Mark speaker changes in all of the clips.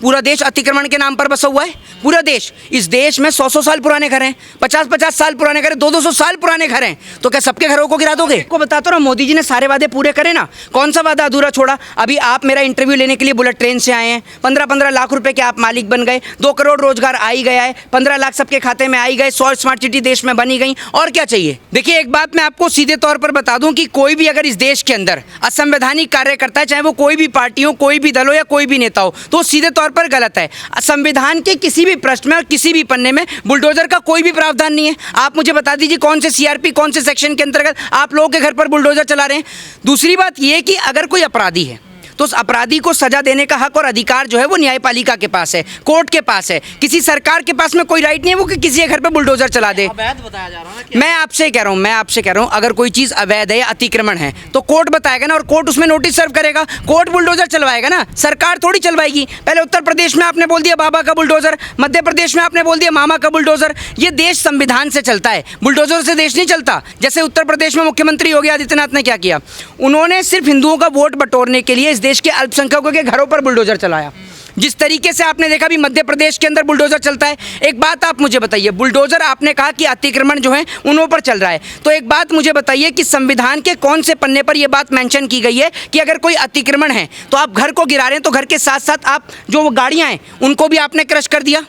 Speaker 1: पूरा देश अतिक्रमण के नाम पर बसा हुआ है। पूरा देश, इस देश में 100-100 साल पुराने घर हैं, 50-50 साल पुराने घर हैं, 200-200 साल पुराने घर हैं। तो क्या सबके घरों को गिरा दोगे? को बताता रहा, मोदी जी ने सारे वादे पूरे करे ना। कौन सा वादा अधूरा छोड़ा? अभी आप मेरा इंटरव्यू लेने के लिए बुलेट ट्रेन से आए हैं, 15-15 लाख रुपए के आप मालिक बन गए, 2 करोड़ रोजगार आ ही गया है, 15 लाख सबके खाते में आ ही गए, 100 स्मार्ट सिटी देश में बनी गई, और क्या चाहिए? देखिए, एक बात मैं आपको सीधे तौर पर बता दूं कि कोई भी अगर इस देश के अंदर असंवैधानिक कार्य करता है, चाहे वो कोई भी पार्टी हो, कोई भी दल हो या कोई भी नेता हो, तो सीधे तौर पर गलत है। संविधान के किसी भी प्रश्न में और किसी भी पन्ने में बुलडोजर का कोई भी प्रावधान नहीं है। आप मुझे बता दीजिए कौन से सीआरपी, कौन से सेक्शन के अंतर्गत आप लोगों के घर पर बुलडोजर चला रहे हैं। दूसरी बात यह कि अगर कोई अपराधी है तो उस अपराधी को सजा देने का हक और अधिकार जो है वो न्यायपालिका के पास है, कोर्ट के पास है। किसी सरकार के पास में कोई राइट नहीं है वो कि किसी के घर पे बुलडोजर चला दे।
Speaker 2: अवैध बताया जा रहा है ना।
Speaker 1: मैं आपसे कह रहा हूं अगर कोई चीज अवैध है या अतिक्रमण है तो कोर्ट बताएगा ना, और कोर्ट उसमें नोटिस सर्व करेगा। कोर्ट बुलडोजर चलवाएगा ना, सरकार थोड़ी चलवाएगी। पहले उत्तर प्रदेश में आपने बोल दिया बाबा का बुलडोजर, मध्य प्रदेश में आपने बोल दिया मामा का बुलडोजर। ये देश संविधान से चलता है, बुलडोजर से देश नहीं चलता। जैसे उत्तर प्रदेश में मुख्यमंत्री योगी आदित्यनाथ ने क्या किया, उन्होंने सिर्फ हिंदुओं का वोट बटोरने के लिए इस देश के अल्पसंख्यकों के घरों पर बुलडोजर चलाया। जिस तरीके से आपने देखा भी मध्य प्रदेश के अंदर बुलडोजर चलता है। एक बात आप मुझे बताइए, बुलडोजर आपने कहा कि अतिक्रमण जो है उन पर चल रहा है, तो एक बात मुझे बताइए कि संविधान के कौन से पन्ने पर यह बात मेंशन की गई है कि अगर कोई अतिक्रमण है तो आप घर को गिरा रहे हैं तो घर के साथ साथ आप जो वो गाड़ियां हैं उनको भी आपने क्रश कर दिया।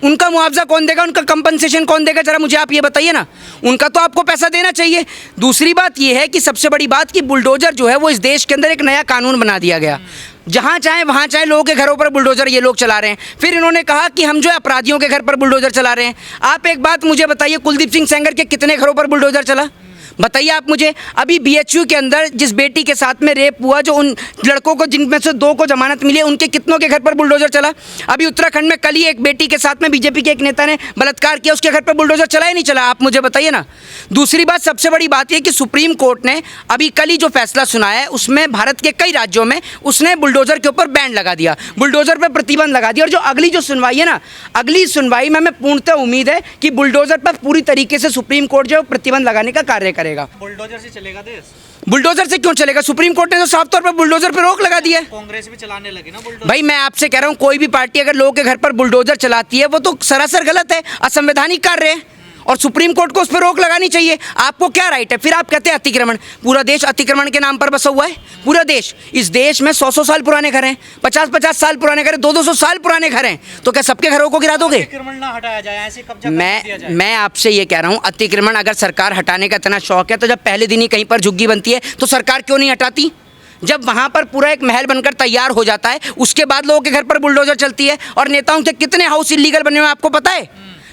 Speaker 1: उनका मुआवजा कौन देगा, उनका कंपनसेशन कौन देगा, जरा मुझे आप ये बताइए ना। उनका तो आपको पैसा देना चाहिए। दूसरी बात ये है कि सबसे बड़ी बात कि बुलडोजर जो है वो इस देश के अंदर एक नया कानून बना दिया गया, जहाँ चाहे वहाँ चाहे लोगों के घरों पर बुलडोजर ये लोग चला रहे हैं। फिर इन्होंने कहा कि हम जो है अपराधियों के घर पर बुलडोजर चला रहे हैं। आप एक बात मुझे बताइए, कुलदीप सिंह सेंगर के कितने घरों पर बुलडोजर चला? बताइए आप मुझे। अभी बीएचयू के अंदर जिस बेटी के साथ में रेप हुआ, जो उन लड़कों को जिनमें से 2 को जमानत मिली है, उनके कितनों के घर पर बुलडोजर चला? अभी उत्तराखंड में कल ही एक बेटी के साथ में बीजेपी के एक नेता ने बलात्कार किया, उसके घर पर बुलडोजर चला ही नहीं चला? आप मुझे बताइए ना। दूसरी बात, सबसे बड़ी बात यह कि सुप्रीम कोर्ट ने अभी कल ही जो फैसला सुनाया है उसमें भारत के कई राज्यों में उसने बुलडोजर के ऊपर बैन लगा दिया, बुलडोजर पर प्रतिबंध लगा दिया। और जो अगली जो सुनवाई है ना, अगली सुनवाई में हमें पूर्णतः उम्मीद है कि बुलडोजर पर पूरी तरीके से सुप्रीम कोर्ट जो प्रतिबंध लगाने का कार्य करेगा।
Speaker 2: बुलडोजर से चलेगा देश?
Speaker 1: बुलडोजर से क्यों चलेगा? सुप्रीम कोर्ट ने तो साफ तौर पर बुलडोजर पर रोक लगा दी है।
Speaker 2: कांग्रेस भी चलाने लगी ना बुलडोजर।
Speaker 1: भाई मैं आपसे कह रहा हूं, कोई भी पार्टी अगर लोगों के घर पर बुलडोजर चलाती है वो तो सरासर गलत है, असंवैधानिक कार्य है, और सुप्रीम कोर्ट को उस पर रोक लगानी चाहिए। आपको क्या राइट है? फिर आप कहते हैं अतिक्रमण। पूरा देश अतिक्रमण के नाम पर बसा हुआ है। पूरा देश, इस देश में 100-100 साल पुराने घर हैं, 50-50 साल पुराने घर हैं, 200-200 साल पुराने घर हैं। तो क्या सबके घरों को गिरा दोगे?
Speaker 2: अतिक्रमण ना हटाया जाए, ऐसे कब्जा कर दिया जाए।
Speaker 1: मैं आपसे ये कह रहा हूँ, अतिक्रमण अगर सरकार हटाने का इतना शौक है तो जब पहले दिन ही कहीं पर झुग्गी बनती है तो सरकार क्यों नहीं हटाती? जब वहाँ पर पूरा एक महल बनकर तैयार हो जाता है उसके बाद लोगों के घर पर बुलडोजर चलती है। और नेताओं के कितने हाउस इलीगल बने हुए हैं आपको पता है?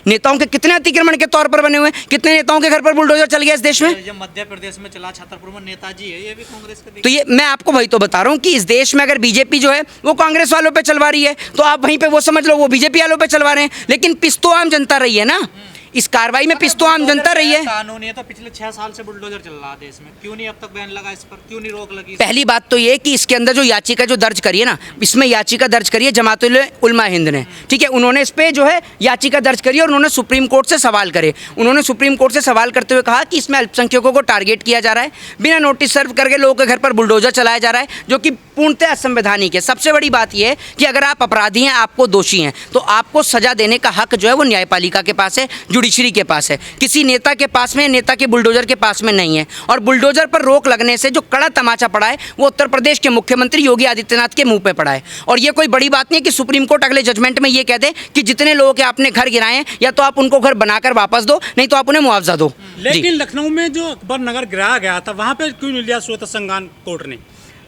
Speaker 1: नेताओं के कितने अतिक्रमण के तौर पर बने हुए हैं? कितने नेताओं के घर पर बुलडोजर चल गया इस देश में?
Speaker 2: जब मध्य प्रदेश में चला छतरपुर में नेताजी है, ये भी कांग्रेस के।
Speaker 1: तो ये मैं आपको वही तो बता रहा हूँ कि इस देश में अगर बीजेपी जो है वो कांग्रेस वालों पे चलवा रही है तो आप वहीं पे वो समझ लो वो बीजेपी वालों पे चलवा रहे हैं, लेकिन पिस तो आम जनता रही है ना। इस कार्रवाई में पिस तो आम जनता रही है।
Speaker 2: कानून है तो पिछले 6 साल से बुलडोजर चल रहा है देश में, क्यों नहीं अब तक बैन लगा इस पर, क्यों नहीं रोक लगी?
Speaker 1: पहली बात तो ये कि इसके अंदर जो याचिका जो दर्ज करी है ना, इसमें याचिका दर्ज करी है जमातुल उलमा हिंद ने, ठीक है। उन्होंने इस पे जो है याचिका दर्ज करी और उन्होंने सुप्रीम कोर्ट से सवाल करे। उन्होंने सुप्रीम कोर्ट से सवाल करते हुए कहा कि इसमें अल्पसंख्यकों को टारगेट किया जा रहा है, बिना नोटिस सर्व करके लोगों के घर पर बुलडोजर चलाया जा रहा है, जो कि पूर्णतः असंवैधानिक है। सबसे बड़ी बात यह है कि अगर आप अपराधी हैं, आपको दोषी हैं, तो आपको सजा देने का हक जो है वो न्यायपालिका के पास है, जुडिशरी के पास है, किसी नेता के पास में, नेता के बुलडोजर के पास में नहीं है। और बुलडोजर पर रोक लगने से जो कड़ा तमाचा पड़ा है वो उत्तर प्रदेश के मुख्यमंत्री योगी आदित्यनाथ के मुंह पे पड़ा है। और ये कोई बड़ी बात नहीं है कि सुप्रीम कोर्ट अगले जजमेंट में ये कह दे कि जितने लोगों के आपने घर गिराए हैं या तो आप उनको घर बनाकर वापस दो, नहीं तो आप उन्हें मुआवजा दो।
Speaker 3: लेकिन लखनऊ में जो अकबर नगर गिराया गया था वहां पे क्यों नहीं लिया स्वतः संज्ञान कोर्ट ने?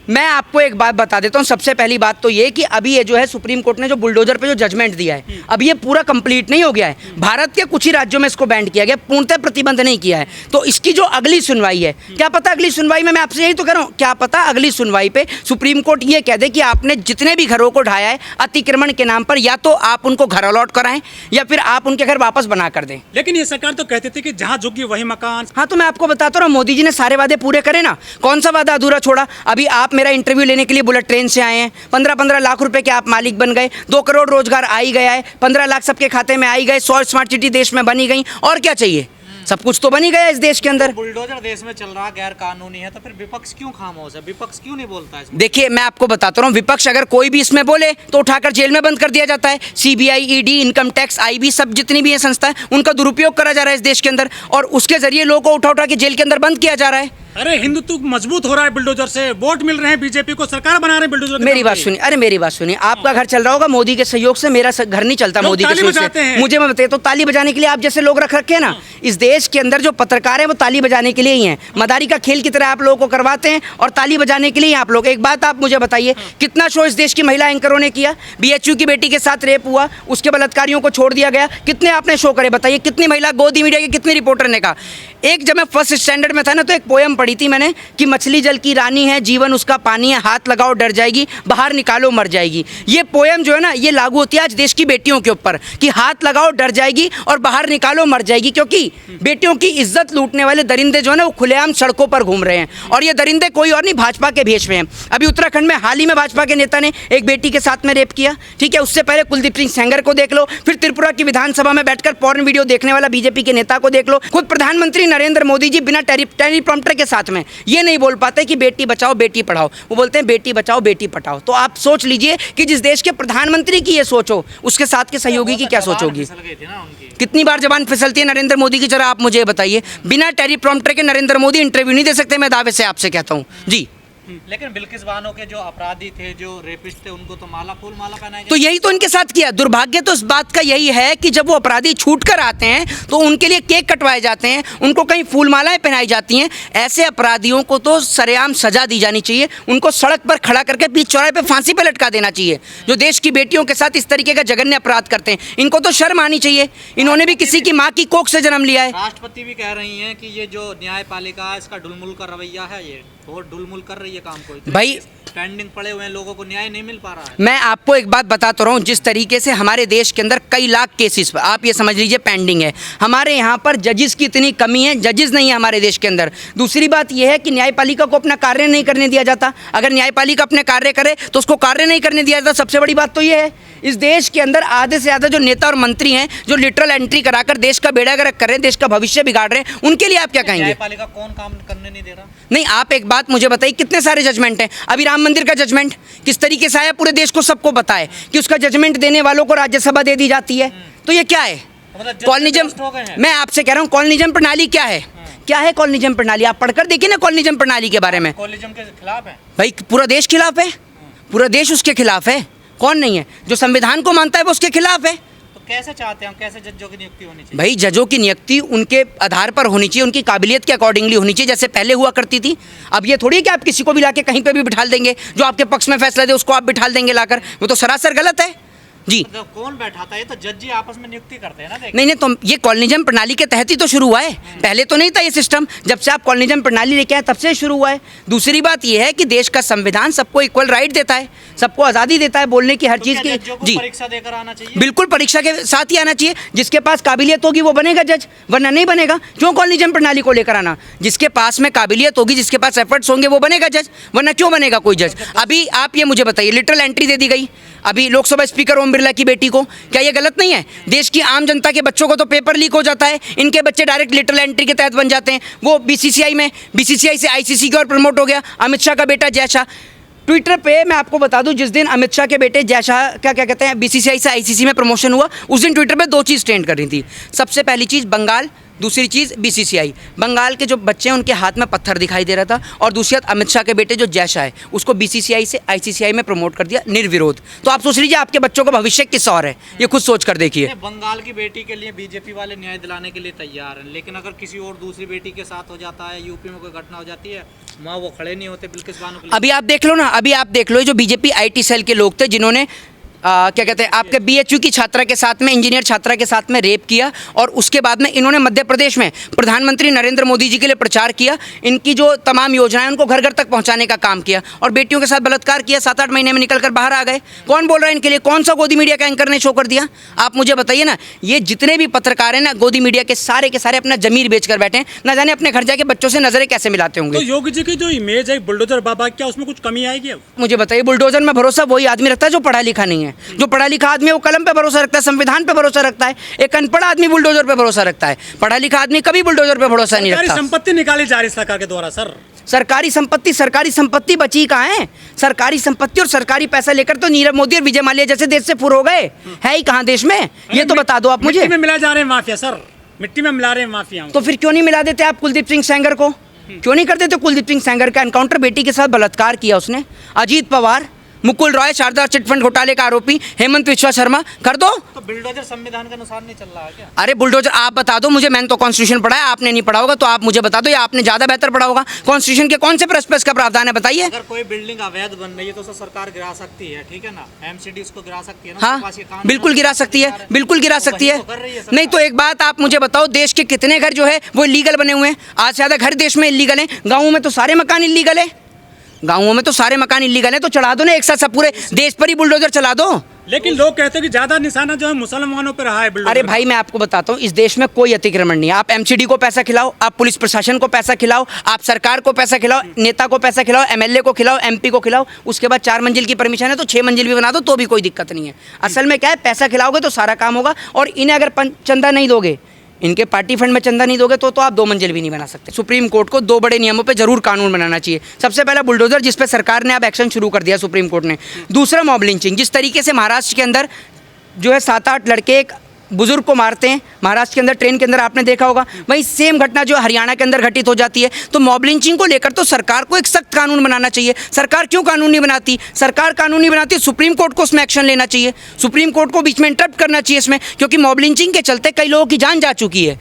Speaker 1: मैं आपको एक बात बता देता हूँ। सबसे पहली बात तो ये कि अभी ये जो है सुप्रीम कोर्ट ने जो बुलडोजर पे जो जजमेंट दिया है, अभी ये पूरा कंप्लीट नहीं हो गया है। भारत के कुछ ही राज्यों में इसको बैन किया गया, पूर्णतः प्रतिबंध नहीं किया है। तो इसकी जो अगली सुनवाई है, क्या पता अगली सुनवाई में, मैं आपसे यही तो कह रहा हूँ, क्या पता अगली सुनवाई पे सुप्रीम कोर्ट ये कह दे कि आपने जितने भी घरों को ढाया है अतिक्रमण के नाम पर, या तो आप उनको घर अलॉट कराएं या फिर आप उनके घर वापस बना कर दें।
Speaker 3: लेकिन ये सरकार तो कहती थी कि जहाँ झुग्गी वही मकान।
Speaker 1: हाँ, तो मैं आपको बताता हूँ, मोदी जी ने सारे वादे पूरे करे ना। कौन सा वादा अधूरा छोड़ा? अभी आप मेरा इंटरव्यू लेने के लिए बुलेट ट्रेन से आए हैं, 15-15 लाख रुपए के आप मालिक बन गए, 2 करोड़ रोजगार आ ही गया है, 15 लाख सबके खाते में आ ही गए, 100 स्मार्ट सिटी देश में बनी गई, और क्या चाहिए? सब कुछ तो बन ही गया इस देश के अंदर।
Speaker 2: बुलडोजर देश में चल रहा गैर कानूनी है, तो फिर विपक्ष क्यों खामोश है? विपक्ष क्यों नहीं बोलता है इसमें?
Speaker 1: देखिए मैं आपको बताता रहा हूँ, विपक्ष अगर कोई भी इसमें बोले तो उठाकर जेल में बंद कर दिया जाता है। CBI, ED, income tax, IB, सब जितनी भी है संस्थाएं, उनका दुरुपयोग करा जा रहा है इस देश के अंदर, और उसके जरिए लोगों को उठा उठा के जेल के अंदर बंद किया जा रहा है।
Speaker 3: अरे हिंदुत्व मजबूत हो रहा है बुलडोजर से, वोट मिल रहे हैं बीजेपी को, सरकार बना रहे हैं बुलडोजर के
Speaker 1: मेरी
Speaker 3: नाम
Speaker 1: बात
Speaker 3: पे।
Speaker 1: सुनिए, अरे मेरी बात सुनिए, आपका घर चल रहा होगा मोदी के सहयोग से, मेरा घर नहीं चलता
Speaker 3: लोग
Speaker 1: मोदी के
Speaker 3: ताली
Speaker 1: सहयोग
Speaker 3: बजाते
Speaker 1: से।
Speaker 3: हैं।
Speaker 1: मुझे मैं बताइए, तो ताली बजाने के लिए आप जैसे लोग रख रखे हैं ना, इस देश के अंदर जो पत्रकार है वो ताली बजाने के लिए ही हैं। मदारी का खेल की तरह आप लोगों को करवाते हैं और ताली बजाने के लिए ही आप लोग। एक बात आप मुझे बताइए, कितना शो इस देश की महिला एंकरों ने किया? बीएचयू की बेटी के साथ रेप हुआ, उसके बलात्कारियों को छोड़ दिया गया, कितने आपने शो करे? बताइए कितनी महिला, गोदी मीडिया के कितने रिपोर्टर ने कहा। एक जब मैं फर्स्ट स्टैंडर्ड में था ना, तो एक पोयम पढ़ी थी मैंने कि मछली जल की रानी है, जीवन उसका पानी है, हाथ लगाओ डर जाएगी, बाहर निकालो मर जाएगी। ये पोयम जो है ना, ये लागू होती है आज देश की बेटियों के ऊपर कि हाथ लगाओ डर जाएगी और बाहर निकालो मर जाएगी, क्योंकि बेटियों की इज्जत लूटने वाले दरिंदे जो है ना, वो खुलेआम सड़कों पर घूम रहे हैं। और ये दरिंदे कोई और नहीं, भाजपा के भेष में हैं। अभी उत्तराखंड में हाल ही में भाजपा के नेता ने एक बेटी के साथ में रेप किया, ठीक है। उससे पहले कुलदीप सिंह सेंगर को देख लो, फिर त्रिपुरा की विधानसभा में बैठकर पॉर्न वीडियो देखने वाला बीजेपी के नेता को देख लो। खुद प्रधानमंत्री नरेंद्र मोदी जी बिना टेलीप्रॉम्प्टर के साथ में ये नहीं बोल पाते कि बेटी बचाओ बेटी पढ़ाओ, वो बोलते हैं बेटी बचाओ बेटी पढ़ाओ। तो आप सोच लीजिए कि जिस देश के प्रधानमंत्री की ये सोच हो, उसके साथ के सहयोगी की क्या सोच होगी? कितनी बार जबान फिसलती है नरेंद्र मोदी की, जरा आप मुझे बताइए। बिना टेलीप्रॉम्प्टर के नरेंद्र मोदी इंटरव्यू नहीं दे सकते, मैं दावे से आपसे कहता हूँ जी।
Speaker 2: लेकिन बिल्किस बानो के जो अपराधी थे, जो रेपिस्ट थे, उनको तो माला फूल माला पहनाई
Speaker 1: तो यही तो इनके साथ किया। दुर्भाग्य तो इस बात का यही है कि जब वो अपराधी छूट कर आते हैं तो उनके लिए केक कटवाए जाते हैं, उनको कहीं फूल मालाएं पहनाई जाती हैं। ऐसे अपराधियों को तो सरेआम सजा दी जानी चाहिए, उनको सड़क पर खड़ा करके बीच चौराहे पे फांसी पे लटका देना चाहिए, जो देश की बेटियों के साथ इस तरीके का जघन्य अपराध करते हैं। इनको तो शर्म आनी चाहिए, इन्होंने भी किसी की माँ की कोख से जन्म लिया है।
Speaker 2: राष्ट्रपति भी कह रही हैं कि ये जो न्यायपालिका है, इसका ढुलमुल का रवैया है, ये बहुत ढुलमुल कर रही है काम को।
Speaker 1: भाई
Speaker 2: पेंडिंग पड़े हुए हैं, लोगों को न्याय नहीं मिल पा रहा है।
Speaker 1: मैं आपको एक बात बताता रहा हूँ, जिस तरीके से हमारे देश के अंदर कई लाख केसेस पर आप ये समझ लीजिए पेंडिंग है। हमारे यहाँ पर जजेस की इतनी कमी है, जजेस नहीं है हमारे देश के अंदर। दूसरी बात यह है कि न्यायपालिका को अपना कार्य नहीं करने दिया जाता। अगर न्यायपालिका अपने कार्य करे तो उसको कार्य नहीं करने दिया जाता। सबसे बड़ी बात तो ये है, इस देश के अंदर आधे से ज़्यादा जो नेता और मंत्री हैं, जो लिटरल एंट्री कराकर देश का बेड़ा गर्क कर रहे हैं, देश का भविष्य बिगाड़ रहे हैं, उनके लिए आप क्या कहेंगे?
Speaker 2: न्यायपालिका कौन काम करने नहीं दे रहा?
Speaker 1: नहीं, आप एक बात मुझे बताइए, कितने सारे जजमेंट हैं। अभी राम मंदिर का जजमेंट किस तरीके से आया, पूरे देश को सबको पता है कि उसका जजमेंट देने वालों को राज्यसभा दे दी जाती है। तो ये क्या है? कॉलोनिज्म। मैं आपसे कह रहा हूँ कॉलोनिज्म प्रणाली क्या है? क्या है कॉलोनिज्म प्रणाली? आप पढ़कर देखिए ना कॉलोनिज्म प्रणाली के बारे में।
Speaker 2: कॉलोनिज्म के खिलाफ है
Speaker 1: भाई, पूरा देश खिलाफ है, पूरा देश उसके खिलाफ है। कौन नहीं है? जो संविधान को मानता है वो उसके खिलाफ है।
Speaker 2: तो कैसे चाहते हैं, कैसे जजों की नियुक्ति होनी चाहिए?
Speaker 1: भाई, जजों की नियुक्ति उनके आधार पर होनी चाहिए, उनकी काबिलियत के अकॉर्डिंगली होनी चाहिए, जैसे पहले हुआ करती थी। अब ये थोड़ी है कि आप किसी को भी लाके कहीं पे भी बिठा देंगे, जो आपके पक्ष में फैसला दे उसको आप बिठा देंगे लाकर। वो तो सरासर गलत है जी।
Speaker 2: मतलब कौन बैठाता है? ये तो जज जी आपस में नियुक्ति करते हैं ना।
Speaker 1: नहीं, तो ये कॉलोनिज्म प्रणाली के तहत ही तो शुरू हुआ है, पहले तो नहीं था ये सिस्टम। जब से आप कॉलोनिज्म प्रणाली लेके आए तब से शुरू हुआ है। दूसरी बात ये है कि देश का संविधान सबको इक्वल राइट देता है, सबको आज़ादी देता है बोलने की, हर चीज़ की। जी,
Speaker 2: परीक्षा देकर आना चाहिए।
Speaker 1: बिल्कुल, परीक्षा के साथ ही आना चाहिए। जिसके पास काबिलियत होगी वो बनेगा जज, वरना नहीं बनेगा। क्यों कॉलोनिज्म प्रणाली को लेकर आना? जिसके पास में काबिलियत होगी, जिसके पास एफर्ट्स होंगे, वो बनेगा जज, वरना क्यों बनेगा कोई जज? अभी आप ये मुझे बताइए, लिटरल एंट्री दे दी गई अभी लोकसभा स्पीकर ओम बिरला की बेटी को, क्या ये गलत नहीं है? देश की आम जनता के बच्चों को तो पेपर लीक हो जाता है, इनके बच्चे डायरेक्ट लिटरल एंट्री के तहत बन जाते हैं। वो बीसीसीआई में, बीसीसीआई से आईसीसी की ओर प्रमोट हो गया। अमित शाह का बेटा जय शाह, ट्विटर पे मैं आपको बता दूं, जिस दिन अमित शाह के बेटे जय शाह क्या कहते हैं बीसीसीआई से आईसीसी में प्रमोशन हुआ, उस दिन ट्विटर पे दो चीज़ ट्रेंड कर रही थी। सबसे पहली चीज़ बंगाल, दूसरी चीज़ बीसीसीआई। बंगाल के जो बच्चे हैं उनके हाथ में पत्थर दिखाई दे रहा था, और दूसरी बात अमित शाह के बेटे जो जय शाह है उसको बीसीसीआई से आईसीसीआई में प्रमोट कर दिया निर्विरोध। तो आप सोच लीजिए आपके बच्चों का भविष्य किस और है, ये खुद सोच कर देखिए।
Speaker 2: बंगाल की बेटी के लिए बीजेपी वाले न्याय दिलाने के लिए तैयार हैं, लेकिन अगर किसी और दूसरी बेटी के साथ हो जाता है, यूपी में कोई घटना हो जाती है, वहाँ वो खड़े नहीं होते बिल्किस बानो के लिए।
Speaker 1: अभी आप देख लो ना, अभी आप देख लो, जो बीजेपी आईटी सेल के लोग थे जिन्होंने क्या कहते हैं आपके बीएचयू की छात्रा के साथ में, इंजीनियर छात्रा के साथ में रेप किया, और उसके बाद में इन्होंने मध्य प्रदेश में प्रधानमंत्री नरेंद्र मोदी जी के लिए प्रचार किया, इनकी जो तमाम योजनाएं उनको घर घर तक पहुंचाने का काम किया, और बेटियों के साथ बलात्कार किया, 7-8 महीने में निकलकर बाहर आ गए। कौन बोल रहा है इनके लिए? कौन सा गोदी मीडिया का एंकर ने शो कर दिया? आप मुझे बताइए ना। ये जितने भी पत्रकार हैं ना, गोदी मीडिया के सारे अपना जमीर बेचकर बैठे हैं, ना जाने अपने घर जाके बच्चों से नजरें कैसे मिलाते होंगे।
Speaker 3: तो योगी जी की जो इमेज है बुलडोजर बाबा, क्या उसमें कुछ कमी आएगी? अब
Speaker 1: मुझे बताइए, बुलडोजर में भरोसा वही आदमी रखता है जो पढ़ा लिखा नहीं है। हैं। जो पढ़ा लिखा आदमी है वो कलम पे भरोसा रखता है, संविधान पे भरोसा रखता है। एक अनपढ़ आदमी बुलडोजर पे भरोसा रखता है, पढ़ा लिखा आदमी कभी बुलडोजर पे भरोसा नहीं
Speaker 3: सरकारी
Speaker 1: रखता।
Speaker 3: संपत्ति निकाली जा रही सरकार के द्वारा सर।
Speaker 1: सरकारी संपत्ति बची कहाँ है? सरकारी संपत्ति और सरकारी पैसा लेकर तो नीरव मोदी और विजय माल्या जैसे देश से फुर हो गए। है ही कहाँ देश में? ये तो बता दो आप मुझे।
Speaker 3: मिट्टी में मिला जा रहे हैं माफिया सर, मिट्टी में मिला रहे हैं माफिया।
Speaker 1: तो फिर क्यों नहीं मिला देते आप कुलदीप सिंह सेंगर को? क्यों नहीं कर देते कुलदीप सिंह सेंगर का एनकाउंटर? बेटी के साथ बलात्कार किया उसने। अजीत पवार, मुकुल रॉय, शारदा चिटफंड घोटाले का आरोपी, हेमंत बिस्वा शर्मा, कर दो।
Speaker 2: तो बुलडोजर संविधान के अनुसार नहीं चल रहा है क्या?
Speaker 1: अरे बुलडोजर आप बता दो मुझे, मैंने तो कॉन्स्टिट्यूशन पढ़ा है, आपने नहीं पढ़ा होगा तो आप मुझे बता दो, या आपने ज्यादा बेहतर पढ़ा होगा। कॉन्स्टिट्यूशन के कौन से प्रोस्पेक्ट का प्रावधान है बताइए?
Speaker 2: अगर कोई बिल्डिंग अवैध बन रही है तो उसे सरकार गिरा सकती है, ठीक है ना? एमसीडी उसको गिरा सकती है ना? उसके
Speaker 1: हाँ
Speaker 2: पास ये कानून
Speaker 1: बिल्कुल गिरा सकती है, बिल्कुल गिरा
Speaker 2: तो
Speaker 1: सकती
Speaker 2: वही
Speaker 1: है।
Speaker 2: तो कर रही है सरकार।
Speaker 1: नहीं तो एक बात आप मुझे बताओ, देश के कितने घर जो है वो इलीगल बने हुए हैं? आज ज्यादा घर देश में इलीगल हैं, गाँवों में तो सारे मकान इलीगल है। गाँवों में तो सारे मकान इलीगल है, तो चढ़ा दो ना एक साथ सब पूरे देश पर ही बुलडोजर चला दो।
Speaker 3: लेकिन लोग कहते हैं कि ज्यादा निशाना जो है मुसलमानों पर रहा है बुलडोजर।
Speaker 1: अरे भाई मैं आपको बताता हूँ, इस देश में कोई अतिक्रमण नहीं है। आप एमसीडी को पैसा खिलाओ, आप पुलिस प्रशासन को पैसा खिलाओ, आप सरकार को पैसा खिलाओ, नेता को पैसा खिलाओ, एमएलए को खिलाओ, एमपी को खिलाओ, उसके बाद 4 मंजिल की परमिशन है तो 6 मंजिल भी बना दो तो भी कोई दिक्कत नहीं है। असल में क्या है, पैसा खिलाओगे तो सारा काम होगा। और इन्हें अगर चंदा नहीं दोगे, इनके पार्टी फंड में चंदा नहीं दोगे तो आप 2 मंजिल भी नहीं बना सकते। सुप्रीम कोर्ट को 2 बड़े नियमों पे जरूर कानून बनाना चाहिए। सबसे पहला बुलडोजर, जिस पे सरकार ने अब एक्शन शुरू कर दिया सुप्रीम कोर्ट ने। दूसरा मॉब लिंचिंग, जिस तरीके से महाराष्ट्र के अंदर जो है 7-8 लड़के एक बुजुर्ग को मारते हैं, महाराष्ट्र के अंदर ट्रेन के अंदर आपने देखा होगा, वही सेम घटना जो हरियाणा के अंदर घटित हो जाती है। तो मॉब लिंचिंग को लेकर तो सरकार को एक सख्त कानून बनाना चाहिए। सरकार क्यों कानून नहीं बनाती? सरकार कानून नहीं बनाती, सुप्रीम कोर्ट को उसमें एक्शन लेना चाहिए, सुप्रीम कोर्ट को बीच में इंटरप्ट करना चाहिए इसमें, क्योंकि मॉब लिंचिंग के चलते कई लोगों की जान जा चुकी है।